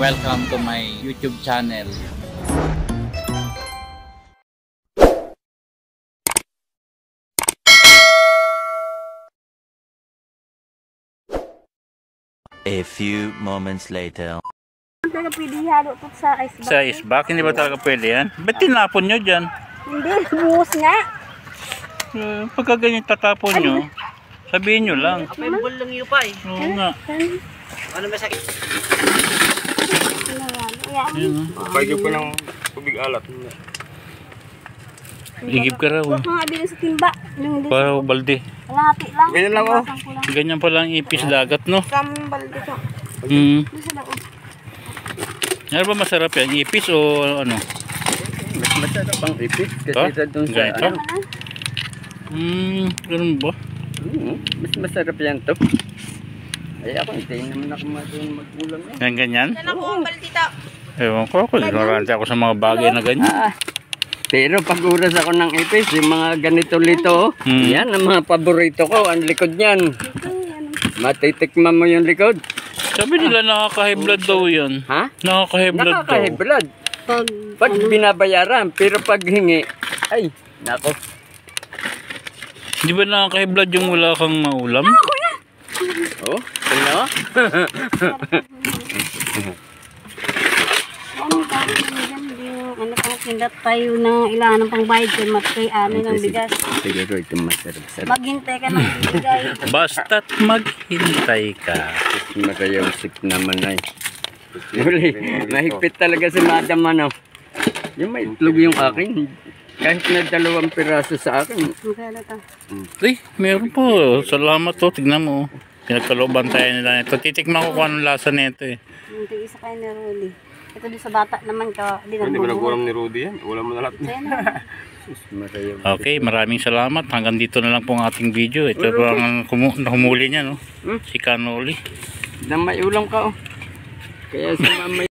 welcome to my YouTube channel. A few moments later. Talaga pwede ihalo ito sa ice box. Sa ice box, hindi ba talaga pwede yan? Ba't tinapon nyo dyan? Hindi, buhos nga. Pagka ganyan tatapon nyo, sabihin nyo lang. Apa yung bulong iyo pa eh? Oo nga. Ano ba sakit? Bagyo ko ng tubig alat. Igib ka raw. Huwag mga bilhin sa timba. Yung Para balde. kalahati lang. Ganyan lang, oh. Bawasan ko lang. Ganyan pala ang ipis dagat, no? Kaming balde ko. Hmm. Sa daog. Ano ba masarap yan? Ipis o ano? Mas masarap ang ipis kasi Ha? sa dun sa Ganito? ano. Ganun ba? Mas masarap yan to. Ay ako, hindi naman ako mag-ulam eh. Yan ganyan? Ano po ang balde ito? Ewan ko, ignorante ako sa mga bagay na ganyan. Pero pag uras ako ng ipis, yung mga ganito lito, yan ang mga paborito ko, ang likod niyan. Matitikman mo yung likod. Sabi nila nakaka-high blood daw yan. Ha? Nakaka-high blood daw. Nakaka-high blood. Pag binabayaran, pero pag hingi, ay, nako. Di ba nakaka-high blood yung wala kang maulam? Oh, ano? Ano pang kindat tayo ng ilan ng pangbayad kay Matay ano ng bigas. Siguro ito masarap-sarap. Maghintay ka ng bigay. Basta't maghintay ka. Makayosip naman ay. Uli, mahigpit talaga si Madam ano. Yung may itlog yung akin. Kahit na 2 piraso sa akin. Magkano to? Ay, meron po. Salamat to. Tignan mo. Pinagkalooban tayo nila nito. Titikman ko kung anong lasa nito eh. Yung tig-isa kayo ni Rolly. Ito din sa bata naman ka. Hindi ba nag-ulam ni Rudy yan? Ulam mo na lahat. Okay, maraming salamat. Hanggang dito na lang po ang ating video. Ito po ang humuli niya, no? Si Canoli. Na may ulam ka oh. Kaya si mama